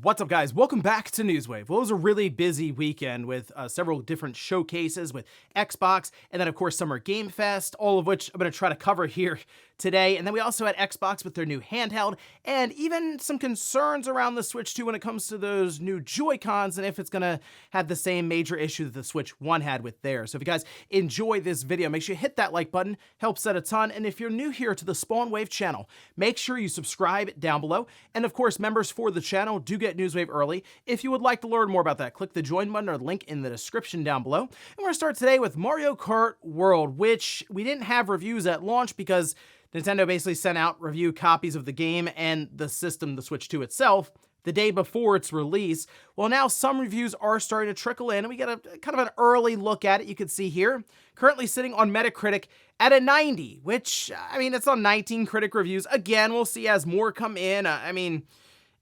What's up, guys? Welcome back to Newswave. Well, it was a really busy weekend with several different showcases with Xbox, and then, of course, Summer Game Fest, all of which I'm going to try to cover here today. And then we also had Xbox with their new handheld, and even some concerns around the Switch 2 when it comes to those new Joy-Cons and if it's going to have the same major issue that the Switch 1 had with theirs. So if you guys enjoy this video, make sure you hit that like button, helps out a ton. And if you're new here to the Spawn Wave channel, make sure you subscribe down below. And of course, members for the channel do get Newswave early. If you would like to learn more about that, click the join button or link in the description down below. And we're going to start today with Mario Kart World, which we didn't have reviews at launch because Nintendo basically sent out review copies of the game and the system, the Switch 2 itself, the day before its release. Well, now some reviews are starting to trickle in, and we get a kind of an early look at it. You can see here, currently sitting on Metacritic at a 90, which, I mean, it's on 19 critic reviews. Again, we'll see as more come in. I mean,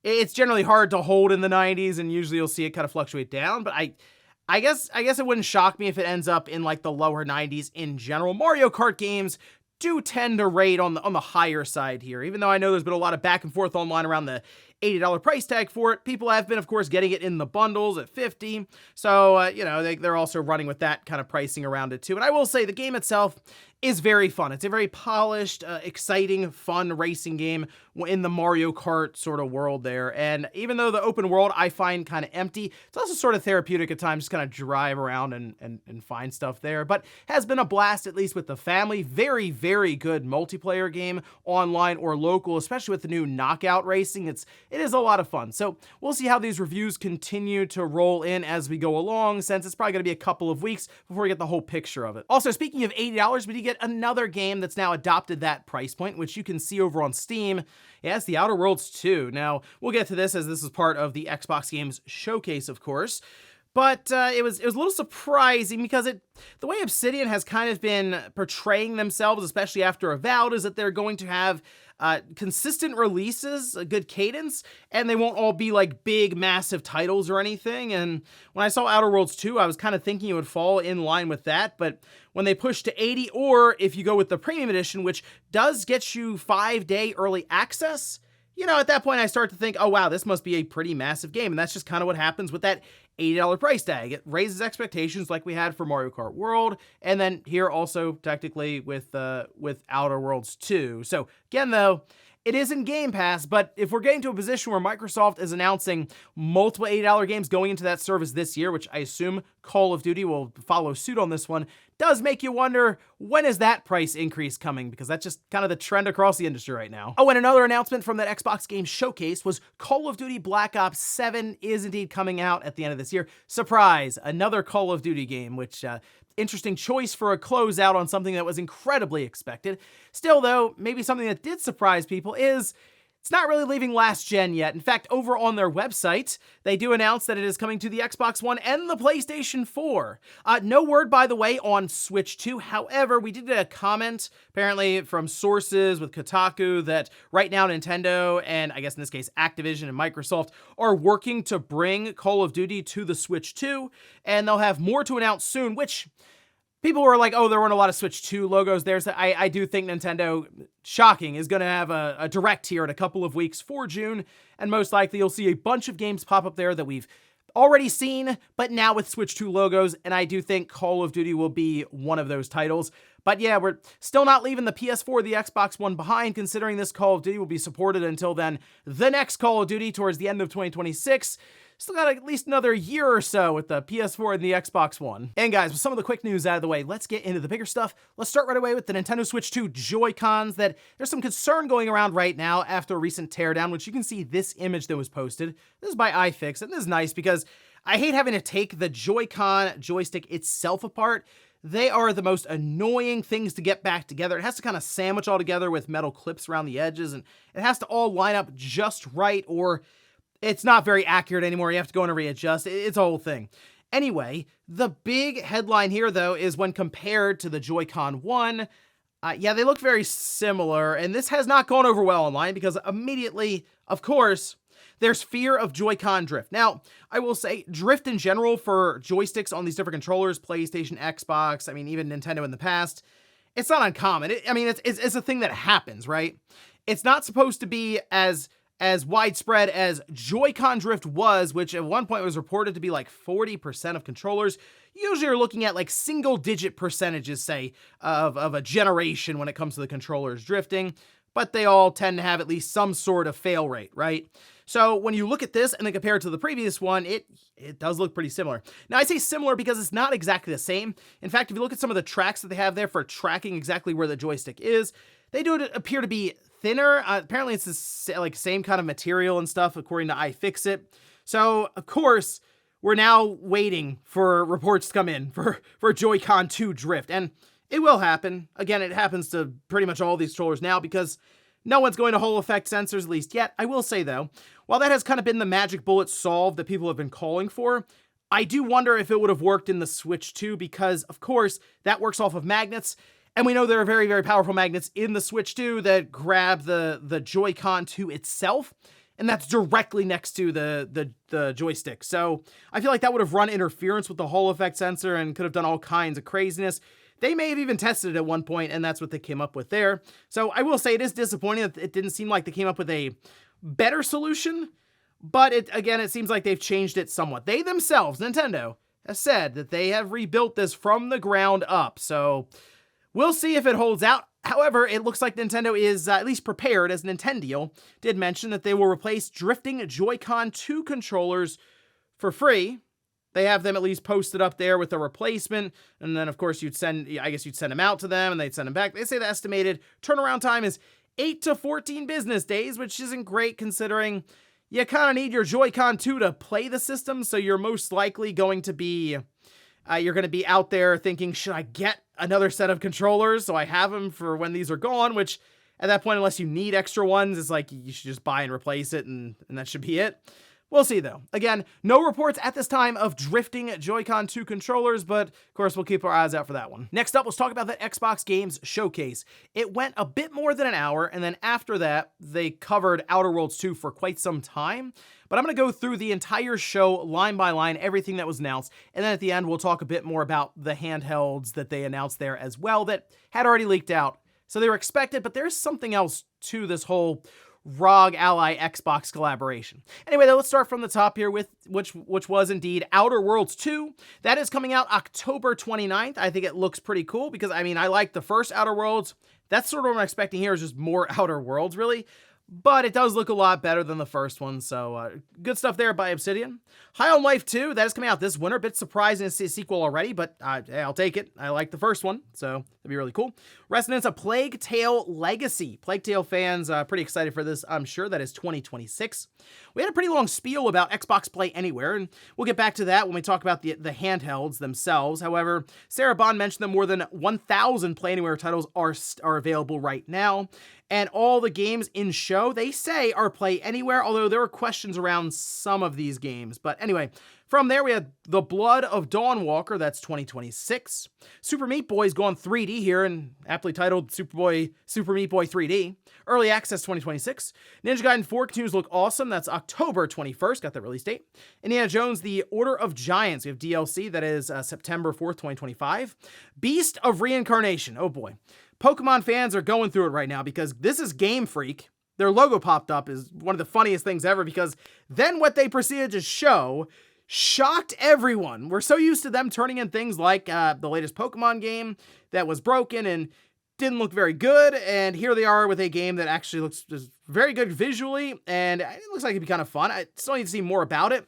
it's generally hard to hold in the 90s, and usually you'll see it kind of fluctuate down, but I guess it wouldn't shock me if it ends up in like the lower 90s in general. Mario Kart games do tend to rate on the higher side here, even though I know there's been a lot of back and forth online around the $80 price tag for it. People have been, of course, getting it in the bundles at $50. So, you know, they're also running with that kind of pricing around it too. And I will say the game itself is very fun. It's a very polished, exciting, fun racing game in the Mario Kart sort of world there. And even though the open world I find kind of empty, it's also sort of therapeutic at times, just kind of drive around and find stuff there. But has been a blast, at least with the family. Very, very good multiplayer game, online or local, especially with the new knockout racing. It is a lot of fun. So we'll see how these reviews continue to roll in as we go along, since it's probably going to be a couple of weeks before we get the whole picture of it. Also, speaking of $80, we did get another game that's now adopted that price point, which you can see over on Steam. Yeah, it's The Outer Worlds 2. Now, we'll get to this as this is part of the Xbox Games Showcase, of course. But it was a little surprising because the way Obsidian has kind of been portraying themselves, especially after Avowed, is that they're going to have consistent releases, a good cadence, and they won't all be like big, massive titles or anything. And when I saw Outer Worlds 2, I was kind of thinking it would fall in line with that. But when they push to 80, or if you go with the Premium Edition, which does get you 5-day early access, you know, at that point I start to think, oh wow, this must be a pretty massive game. And that's just kind of what happens with that $80 price tag. It raises expectations like we had for Mario Kart World, and then here also technically with Outer Worlds 2. So again though, it is in Game Pass, but if we're getting to a position where Microsoft is announcing multiple $80 games going into that service this year, which I assume Call of Duty will follow suit on this one, does make you wonder, when is that price increase coming? Because that's just kind of the trend across the industry right now. Oh, and another announcement from that Xbox Game Showcase was Call of Duty Black Ops 7 is indeed coming out at the end of this year. Surprise, another Call of Duty game, which interesting choice for a closeout on something that was incredibly expected. Still though, maybe something that did surprise people is it's not really leaving last gen yet. In fact, over on their website, they do announce that it is coming to the Xbox One and the PlayStation 4. No word, by the way, on Switch 2. However, we did get a comment, apparently from sources with Kotaku, that right now Nintendo, and I guess in this case Activision and Microsoft, are working to bring Call of Duty to the Switch 2, and they'll have more to announce soon, which people were like, oh, there weren't a lot of Switch 2 logos there. So I do think Nintendo, shocking, is going to have a direct here in a couple of weeks for June. And most likely you'll see a bunch of games pop up there that we've already seen, but now with Switch 2 logos. And I do think Call of Duty will be one of those titles. But yeah, we're still not leaving the PS4 or the Xbox One behind, considering this Call of Duty will be supported until then. The next Call of Duty towards the end of 2026. Still got at least another year or so with the PS4 and the Xbox One. And guys, with some of the quick news out of the way, let's get into the bigger stuff. Let's start right away with the Nintendo Switch 2 Joy-Cons. That there's some concern going around right now after a recent teardown, which you can see this image that was posted. This is by iFix, and this is nice because I hate having to take the Joy-Con joystick itself apart. They are the most annoying things to get back together. It has to kind of sandwich all together with metal clips around the edges, and it has to all line up just right, or it's not very accurate anymore. You have to go in and readjust. It's a whole thing. Anyway, the big headline here, though, is when compared to the Joy-Con 1, yeah, they look very similar, and this has not gone over well online because immediately, of course, there's fear of Joy-Con drift. Now, I will say drift in general for joysticks on these different controllers, PlayStation, Xbox, I mean, even Nintendo in the past, it's not uncommon. It's a thing that happens, right? It's not supposed to be as as widespread as Joycon drift was, which at one point was reported to be like 40% of controllers. Usually you're looking at like single-digit percentages, say, of a generation when it comes to the controllers drifting, but they all tend to have at least some sort of fail rate, right? So when you look at this and then compare it to the previous one, it does look pretty similar. Now I say similar because it's not exactly the same. In fact, if you look at some of the tracks that they have there for tracking exactly where the joystick is, they do appear to be thinner. Apparently it's the like same kind of material and stuff according to iFixit. So of course, we're now waiting for reports to come in for Joy-Con 2 drift, and it will happen. Again, it happens to pretty much all these controllers now because no one's going to Hall effect sensors, at least yet. I will say, though, while that has kind of been the magic bullet solve that people have been calling for, I do wonder if it would have worked in the Switch 2 because, of course, that works off of magnets, and we know there are very, very powerful magnets in the Switch 2 that grab the Joy-Con 2 itself, and that's directly next to the joystick. So I feel like that would have run interference with the Hall effect sensor and could have done all kinds of craziness. They may have even tested it at one point, and that's what they came up with there. So I will say it is disappointing that it didn't seem like they came up with a better solution, but it seems like they've changed it somewhat. They themselves, Nintendo, have said that they have rebuilt this from the ground up, so we'll see if it holds out. However, it looks like Nintendo is at least prepared, as Nintendo did mention that they will replace drifting Joy-Con 2 controllers for free. They have them at least posted up there with a replacement, and then of course you'd send them out to them and they'd send them back. They say the estimated turnaround time is 8 to 14 business days, which isn't great considering you kind of need your Joy-Con 2 to play the system, so you're most likely going to be out there thinking, should I get another set of controllers so I have them for when these are gone, which at that point, unless you need extra ones, it's like you should just buy and replace it and that should be it. We'll see, though. Again, no reports at this time of drifting Joy-Con 2 controllers, but of course, we'll keep our eyes out for that one. Next up, let's talk about the Xbox Games Showcase. It went a bit more than an hour, and then after that, they covered Outer Worlds 2 for quite some time. But I'm going to go through the entire show, line by line, everything that was announced, and then at the end, we'll talk a bit more about the handhelds that they announced there as well that had already leaked out. So they were expected, but there's something else to this whole ROG Ally Xbox collaboration. Anyway, though, let's start from the top here with which was indeed Outer Worlds 2. That is coming out October 29th. I think it looks pretty cool because, I mean, I like the first Outer Worlds. That's sort of what I'm expecting here is just more Outer Worlds, really. But it does look a lot better than the first one, so good stuff there by Obsidian. High on Life 2, that is coming out this winter. Bit surprising to see a sequel already, but I'll take it. I like the first one, so that'd be really cool. Resonance of Plague Tale Legacy. Plague Tale fans pretty excited for this, I'm sure. That is 2026. We had a pretty long spiel about Xbox Play Anywhere, and we'll get back to that when we talk about the handhelds themselves. However, Sarah Bond mentioned that more than 1,000 Play Anywhere titles are available right now. And all the games in show, they say, are Play Anywhere, although there were questions around some of these games. But anyway, from there we had The Blood of Dawnwalker, that's 2026. Super Meat Boy's gone 3D here, and aptly titled Super Meat Boy 3D. Early Access 2026. Ninja Gaiden 4 continues to look awesome, that's October 21st, got that release date. Indiana Jones, The Order of Giants, we have DLC, that is September 4th, 2025. Beast of Reincarnation, oh boy. Pokemon fans are going through it right now because this is Game Freak. Their logo popped up is one of the funniest things ever because then what they proceeded to show shocked everyone. We're so used to them turning in things like the latest Pokemon game that was broken and didn't look very good, and here they are with a game that actually looks just very good visually, and it looks like it'd be kind of fun. I still need to see more about it.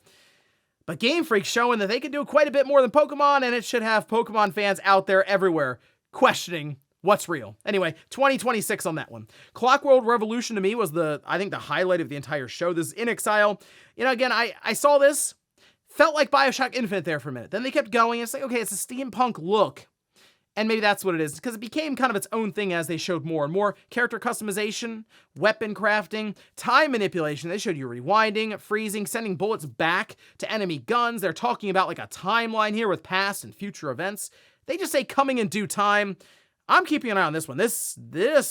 But Game Freak's showing that they can do quite a bit more than Pokemon, and it should have Pokemon fans out there everywhere questioning what's real. Anyway, 2026 on that one. Clockwork Revolution to me was I think the highlight of the entire show. This is In Exile. You know, again, I saw this, felt like Bioshock Infinite there for a minute. Then they kept going. It's like, okay, it's a steampunk look. And maybe that's what it is, because it became kind of its own thing as they showed more and more. Character customization, weapon crafting, time manipulation. They showed you rewinding, freezing, sending bullets back to enemy guns. They're talking about like a timeline here with past and future events. They just say coming in due time. I'm keeping an eye on this one. This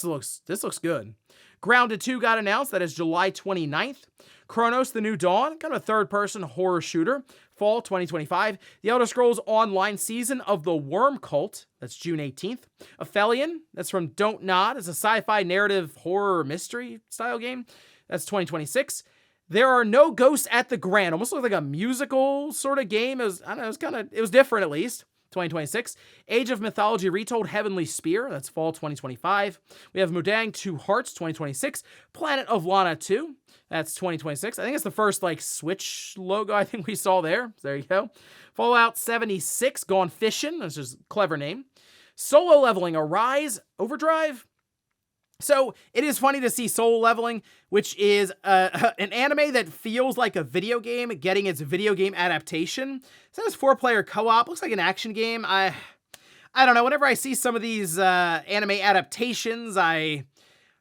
looks good. Grounded 2 got announced. That is July 29th. Chronos: The New Dawn, kind of a third-person horror shooter. Fall 2025. The Elder Scrolls Online Season of the Worm Cult. That's June 18th. Aphelion, that's from Don't Nod. It's a sci-fi narrative horror mystery style game. That's 2026. There Are No Ghosts at the Grand. Almost looked like a musical sort of game. It was, I don't know, it was different at least. 2026. Age of Mythology Retold, Heavenly Spear. That's fall 2025. We have Mudang 2 Hearts, 2026. Planet of Lana 2. That's 2026. I think it's the first, like, Switch logo I think we saw there. There you go. Fallout 76, Gone Fishin'. That's just a clever name. Solo Leveling, Arise, Overdrive. So it is funny to see Solo Leveling, which is an anime that feels like a video game getting its video game adaptation. So it's 4-player co-op. Looks like an action game. I don't know. Whenever I see some of these anime adaptations, I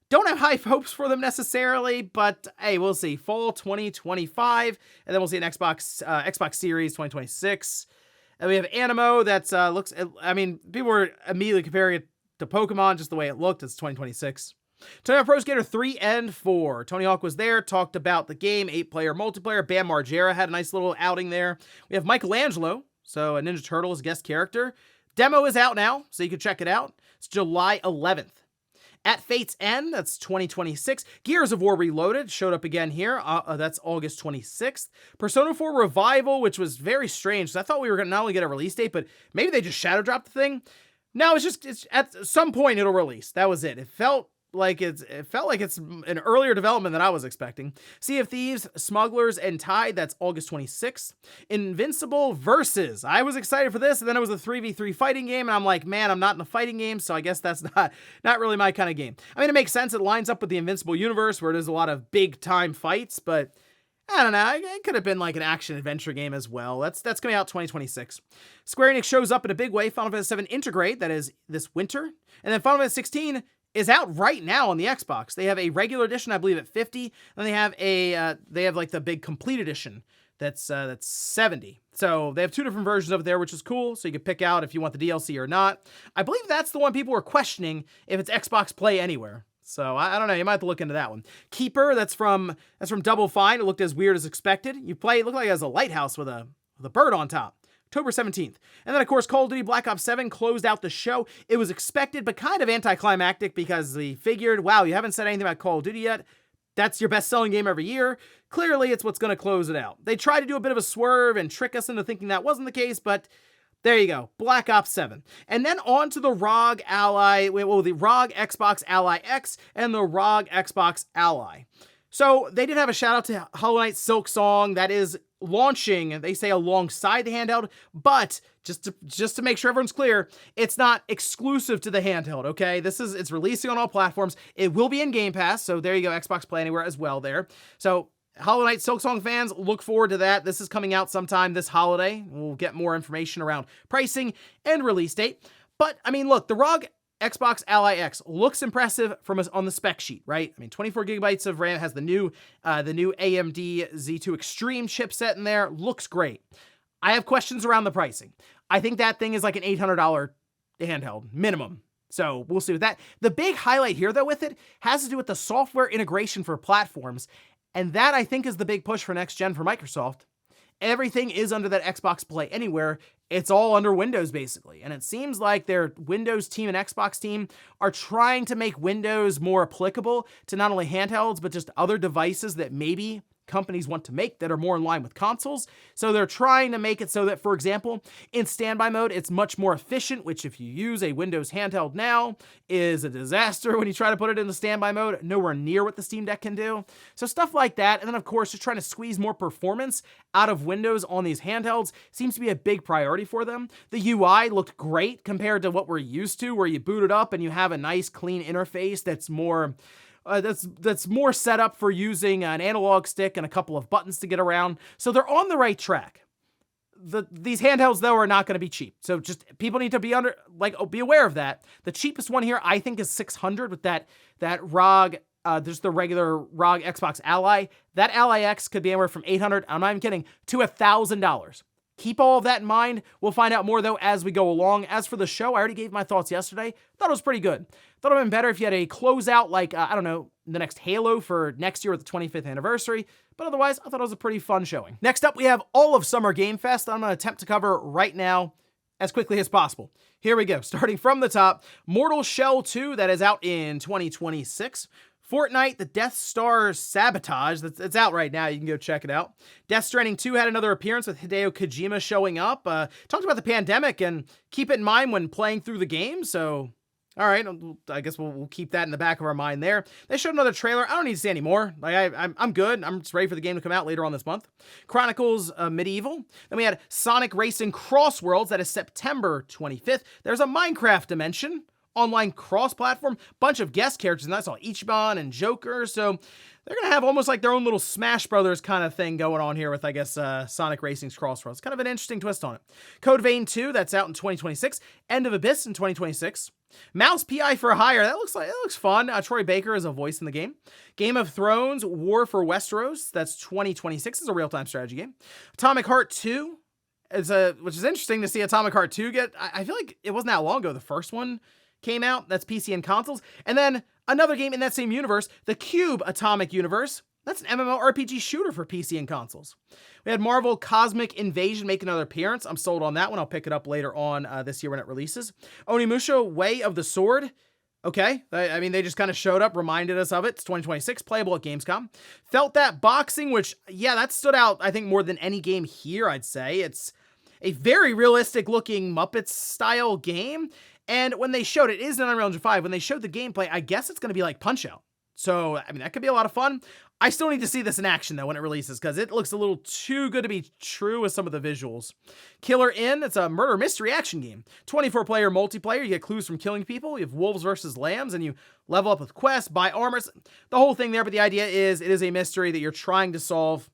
don't have high hopes for them necessarily, but hey, we'll see. Fall 2025, and then we'll see an Xbox Series 2026. And we have Animo that looks, I mean, people were immediately comparing it to Pokemon, just the way it looked. It's 2026. Tony Hawk Pro Skater 3 and 4. Tony Hawk was there, talked about the game, 8-player multiplayer. Bam Margera had a nice little outing there. We have Michelangelo, so a Ninja Turtle as guest character. Demo is out now, so you can check it out. It's July 11th. At Fate's End, that's 2026. Gears of War Reloaded showed up again here. That's August 26th. Persona 4 Revival, which was very strange. So I thought we were going to not only get a release date, but maybe they just shadow dropped the thing. No, it's at some point it'll release. That was it. It felt like it's an earlier development than I was expecting. Sea of Thieves, Smugglers, and Tide, that's August 26th. Invincible Versus. I was excited for this, and then it was a 3v3 fighting game, and I'm like, man, I'm not in a fighting game, so I guess that's not really my kind of game. I mean, it makes sense. It lines up with the Invincible universe, where there's a lot of big-time fights, but I don't know. It could have been like an action-adventure game as well. That's coming out 2026. Square Enix shows up in a big way. Final Fantasy VII Integrate, that is this winter. And then Final Fantasy 16 is out right now on the Xbox. They have a regular edition, I believe, at 50. And they have like the big complete edition that's 70. So they have two different versions of it there, which is cool. So you can pick out if you want the DLC or not. I believe that's the one people were questioning if it's Xbox Play Anywhere. So I don't know. You might have to look into that one. Keeper, that's from Double Fine. It looked as weird as expected. It looked like it has a lighthouse with a bird on top. October 17th. And then, of course, Call of Duty Black Ops 7 closed out the show. It was expected, but kind of anticlimactic because they figured, wow, you haven't said anything about Call of Duty yet. That's your best-selling game every year. Clearly, it's what's going to close it out. They tried to do a bit of a swerve and trick us into thinking that wasn't the case, but there you go, Black Ops 7. And then on to the ROG Ally, the ROG Xbox Ally X and the ROG Xbox Ally. So they did have a shout out to Hollow Knight Silksong that is launching, they say, alongside the handheld, but just to make sure everyone's clear, it's not exclusive to the handheld, okay? It's releasing on all platforms. It will be in Game Pass, so there you go, Xbox Play Anywhere as well there. So Hollow Knight Silksong fans, look forward to that. This is coming out sometime this holiday. We'll get more information around pricing and release date. But, I mean, look, the ROG Xbox Ally X looks impressive from us on the spec sheet, right? I mean, 24 gigabytes of RAM, has the new AMD Z2 Extreme chipset in there. Looks great. I have questions around the pricing. I think that thing is like an $800 handheld minimum. So we'll see with that. The big highlight here, though, with it has to do with the software integration for platforms. And that, I think, is the big push for next gen for Microsoft. Everything is under that Xbox Play Anywhere. It's all under Windows, basically. And it seems like their Windows team and Xbox team are trying to make Windows more applicable to not only handhelds, but just other devices that maybe companies want to make that are more in line with consoles. So they're trying to make it so that, for example, in standby mode, it's much more efficient, which if you use a Windows handheld now is a disaster when you try to put it into standby mode, nowhere near what the Steam Deck can do. So stuff like that. And then, of course, just trying to squeeze more performance out of Windows on these handhelds seems to be a big priority for them. The UI looked great compared to what we're used to, where you boot it up and you have a nice, clean interface that's more set up for using an analog stick and a couple of buttons to get around. So they're on the right track. These handhelds, though, are not going to be cheap. So just people need to be aware of that. The cheapest one here, I think, is $600 with that ROG. There's the regular ROG Xbox Ally. That Ally X could be anywhere from $800, I'm not even kidding, to $1,000. Keep all of that in mind. We'll find out more, though, as we go along. As for the show, I already gave my thoughts yesterday. Thought it was pretty good. Thought it would have been better if you had a closeout like, I don't know, the next Halo for next year with the 25th anniversary. But otherwise, I thought it was a pretty fun showing. Next up, we have all of Summer Game Fest. I'm going to attempt to cover right now as quickly as possible. Here we go. Starting from the top, Mortal Shell 2, that is out in 2026. Fortnite, the Death Star Sabotage, it's out right now. You can go check it out. Death Stranding 2 had another appearance with Hideo Kojima showing up. Talked about the pandemic and keep it in mind when playing through the game. So, all right, I guess we'll keep that in the back of our mind there. They showed another trailer. I don't need to see any more. Like I'm good. I'm just ready for the game to come out later on this month. Chronicles Medieval. Then we had Sonic Racing Cross Worlds. That is September 25th. There's a Minecraft dimension. Online cross-platform, bunch of guest characters, and I saw Ichiban and Joker, so they're going to have almost like their own little Smash Brothers kind of thing going on here with, I guess, Sonic Racing's Crossroads. Kind of an interesting twist on it. Code Vein 2, that's out in 2026. End of Abyss in 2026. Mouse PI for Hire, that looks fun. Troy Baker is a voice in the game. Game of Thrones, War for Westeros, that's 2026. It's a real-time strategy game. Atomic Heart 2, which is interesting to see Atomic Heart 2 get. I feel like it wasn't that long ago the first one came out. That's PC and consoles. And then another game in that same universe, the Cube Atomic Universe. That's an MMORPG shooter for PC and consoles. We had Marvel Cosmic Invasion make another appearance. I'm sold on that one. I'll pick it up later on this year when it releases. Onimusha Way of the Sword. Okay. I mean, they just kind of showed up, reminded us of it. It's 2026, playable at Gamescom. Felt That Boxing, which, yeah, that stood out, I think, more than any game here, I'd say. It's a very realistic looking Muppets style game. And when they showed it is an Unreal Engine 5, when they showed the gameplay, I guess it's going to be like Punch-Out. So, I mean, that could be a lot of fun. I still need to see this in action, though, when it releases, because it looks a little too good to be true with some of the visuals. Killer Inn, it's a murder mystery action game. 24-player multiplayer, you get clues from killing people, you have wolves versus lambs, and you level up with quests, buy armors, the whole thing there, but the idea is it is a mystery that you're trying to solve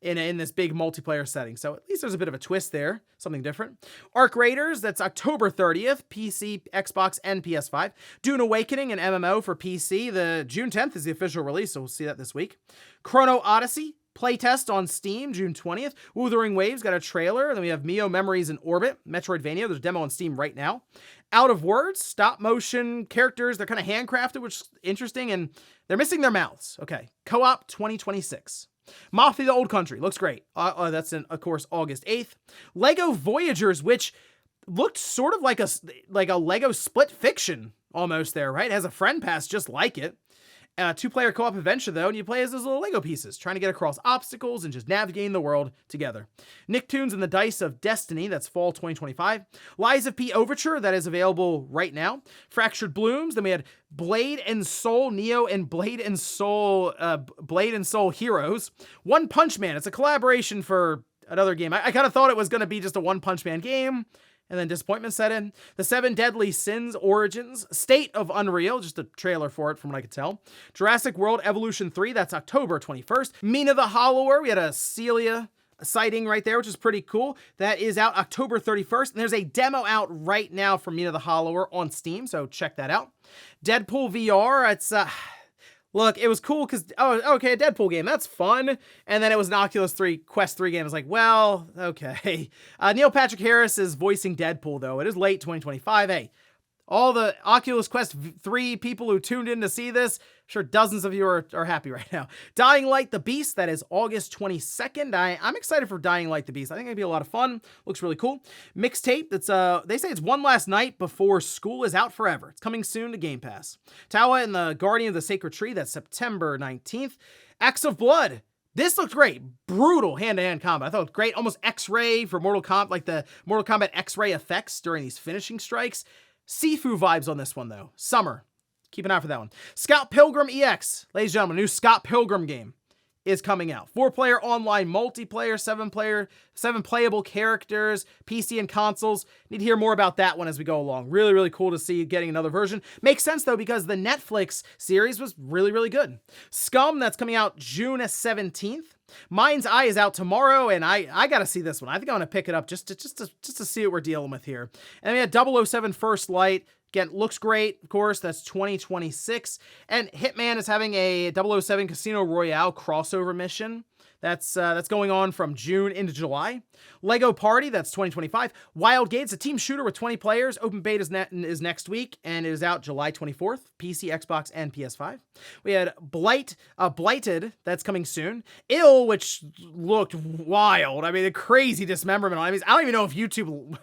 in this big multiplayer setting. So at least there's a bit of a twist there, something different. Arc Raiders, that's October 30th, PC, Xbox, and PS5. Dune Awakening, an MMO for PC. The June 10th is the official release, so we'll see that this week. Chrono Odyssey, playtest on Steam, June 20th. Wuthering Waves got a trailer. Then we have Mio Memories in Orbit, Metroidvania. There's a demo on Steam right now. Out of Words, stop motion characters. They're kind of handcrafted, which is interesting, and they're missing their mouths. Okay, co-op 2026. Mafia the Old Country, looks great. That's in, of course, August 8th. Lego Voyagers, which looked sort of like a Lego Split Fiction almost there, right? It has a friend pass just like it. Two-player co-op adventure, though, and you play as those little Lego pieces, trying to get across obstacles and just navigating the world together. Nicktoons and the Dice of Destiny, that's fall 2025. Lies of P Overture, that is available right now. Fractured Blooms, then we had Blade and Soul, Neo and Blade and Soul Heroes. One Punch Man, it's a collaboration for another game. I kind of thought it was going to be just a One Punch Man game, and then disappointment set in. The Seven Deadly Sins Origins, State of Unreal, just a trailer for it from what I could tell. Jurassic World Evolution 3, that's October 21st. Mina the Hollower, we had a Celia sighting right there, which is pretty cool. That is out October 31st. And there's a demo out right now for Mina the Hollower on Steam, so check that out. Deadpool VR, it's look, it was cool because, oh, okay, a Deadpool game, that's fun. And then it was an Oculus 3 Quest 3 game. I was like, well, okay. Neil Patrick Harris is voicing Deadpool, though. It is late 2025. Hey, all the Oculus Quest 3 people who tuned in to see this, I'm sure dozens of you are happy right now. Dying Light the Beast, that is August 22nd. I'm excited for Dying Light the Beast. I think it'd be a lot of fun. Looks really cool. Mixtape, that's they say it's one last night before school is out forever. It's coming soon to Game Pass. Tawa and the Guardian of the Sacred Tree, that's September 19th. Acts of Blood. This looked great. Brutal hand-to-hand combat. I thought it looked great. Almost X-Ray for Mortal Kombat, like the Mortal Kombat X-Ray effects during these finishing strikes. Sifu vibes on this one, though. Summer. Keep an eye out for that one. Scott Pilgrim EX. Ladies and gentlemen, a new Scott Pilgrim game is coming out. 4-player online multiplayer, 7 playable characters, PC and consoles. Need to hear more about that one as we go along. Really, really cool to see getting another version. Makes sense, though, because the Netflix series was really, really good. Scum, that's coming out June 17th. Mind's Eye is out tomorrow, and I got to see this one. I think I'm going to pick it up just to see what we're dealing with here. And we had 007 First Light. Again, looks great, of course. That's 2026. And Hitman is having a 007 Casino Royale crossover mission That's going on from June into July. Lego Party, that's 2025. Wild Gates, a team shooter with 20 players. Open beta is next week, and it is out July 24th. PC, Xbox, and PS5. We had Blighted, that's coming soon. Ill, which looked wild. I mean, the crazy dismemberment. I don't even know if YouTube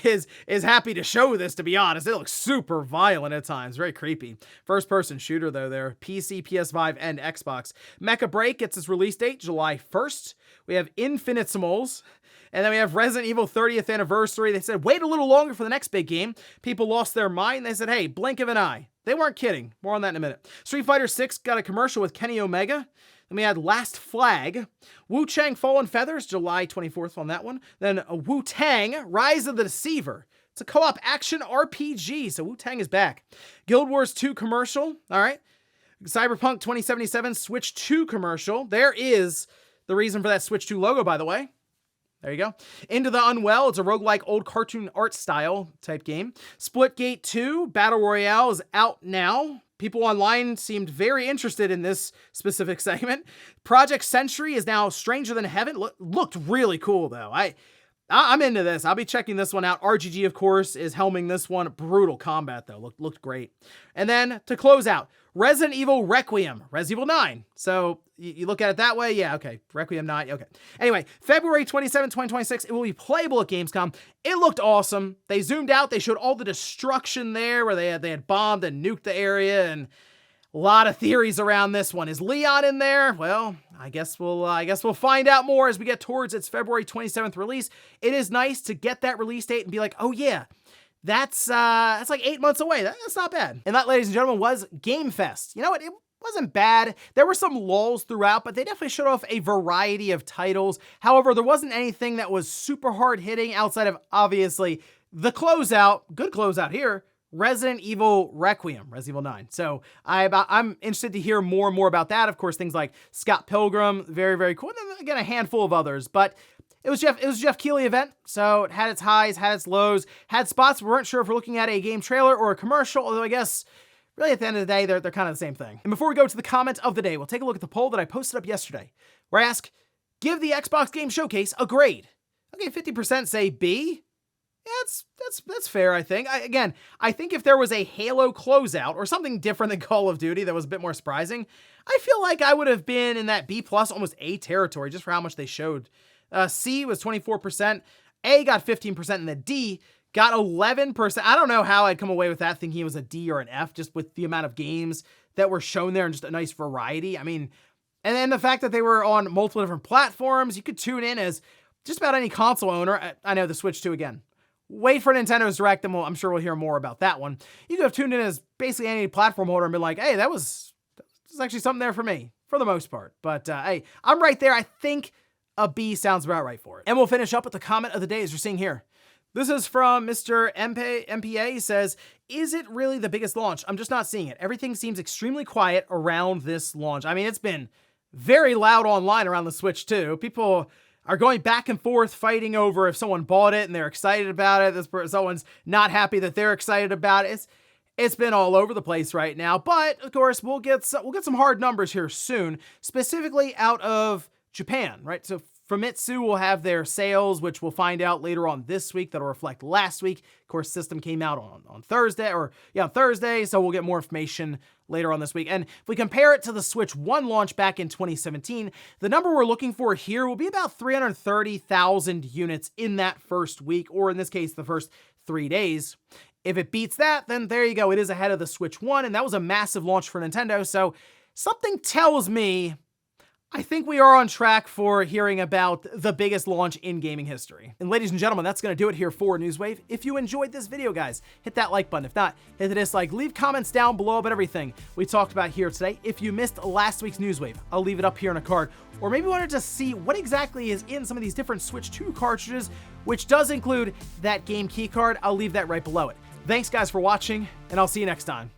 is happy to show this, to be honest. It looks super violent at times. Very creepy. First-person shooter, though, there. PC, PS5, and Xbox. Mecha Break gets its release date, July 1st. We have Infinitesimals. And then we have Resident Evil 30th Anniversary. They said, wait a little longer for the next big game. People lost their mind. They said, hey, blink of an eye. They weren't kidding. More on that in a minute. Street Fighter 6 got a commercial with Kenny Omega. Then we had Last Flag. Wu-Chang Fallen Feathers, July 24th on that one. Then Wu-Tang, Rise of the Deceiver. It's a co-op action RPG, so Wu-Tang is back. Guild Wars 2 commercial. All right. Cyberpunk 2077 Switch 2 commercial. There is the reason for that Switch 2 logo, by the way. There you go. Into the Unwell. It's a roguelike old cartoon art style type game. Splitgate 2 Battle Royale is out now. People online seemed very interested in this specific segment. Project Century is now Stranger Than Heaven. Looked really cool, though. I'm into this. I'll be checking this one out. RGG, of course, is helming this one. Brutal combat, though. Looked great. And then, to close out, Resident Evil Requiem. Resident Evil 9. So, you look at it that way? Yeah, okay. Requiem 9. Okay. Anyway, February 27, 2026, it will be playable at Gamescom. It looked awesome. They zoomed out. They showed all the destruction there where they had bombed and nuked the area, and a lot of theories around this one. Is Leon in there? Well, I guess we'll find out more as we get towards its February 27th release. It is nice to get that release date and be like, oh yeah, that's like 8 months away. That's not bad. And that, ladies and gentlemen, was Game Fest. You know what? It wasn't bad. There were some lulls throughout, but they definitely showed off a variety of titles. However, there wasn't anything that was super hard hitting outside of, obviously, the closeout, good closeout here, Resident Evil Requiem, Resident Evil 9. So I'm interested to hear more and more about that. Of course, things like Scott Pilgrim, very, very cool. And then, again, a handful of others, but it was a Jeff Keighley event, so it had its highs, had its lows, had spots we weren't sure if we're looking at a game trailer or a commercial, although I guess really at the end of the day, they're kind of the same thing. And before we go to the comment of the day, we'll take a look at the poll that I posted up yesterday, where I ask, give the Xbox Game Showcase a grade. Okay, 50% say B. Yeah, that's fair, I think. I think if there was a Halo closeout or something different than Call of Duty that was a bit more surprising, I feel like I would have been in that B+, almost A territory, just for how much they showed. C was 24%, A got 15%, and the D got 11%. I don't know how I'd come away with that thinking it was a D or an F, just with the amount of games that were shown there and just a nice variety. I mean, and then the fact that they were on multiple different platforms, you could tune in as just about any console owner. I know the Switch 2 again. Wait for Nintendo's Direct, and I'm sure we'll hear more about that one. You could have tuned in as basically any platform holder and been like, hey, there's actually something there for me, for the most part. But hey, I'm right there. I think a B sounds about right for it. And we'll finish up with the comment of the day as you're seeing here. This is from Mr. MPA. He says, is it really the biggest launch? I'm just not seeing it. Everything seems extremely quiet around this launch. I mean, it's been very loud online around the Switch 2. People are going back and forth fighting over if someone bought it and they're excited about it. Someone's not happy that they're excited about it. It's been all over the place right now. But of course, we'll get some hard numbers here soon, specifically out of Japan, right? So Famitsu will have their sales, which we'll find out later on this week. That'll reflect last week. Of course, system came out on Thursday. So we'll get more information later on this week. And if we compare it to the Switch 1 launch back in 2017, the number we're looking for here will be about 330,000 units in that first week, or in this case, the first 3 days. If it beats that, then there you go. It is ahead of the Switch 1, and that was a massive launch for Nintendo. So something tells me I think we are on track for hearing about the biggest launch in gaming history. And ladies and gentlemen, that's going to do it here for Newswave. If you enjoyed this video, guys, hit that like button. If not, hit the dislike. Leave comments down below about everything we talked about here today. If you missed last week's Newswave, I'll leave it up here in a card. Or maybe wanted to see what exactly is in some of these different Switch 2 cartridges, which does include that game key card. I'll leave that right below it. Thanks, guys, for watching, and I'll see you next time.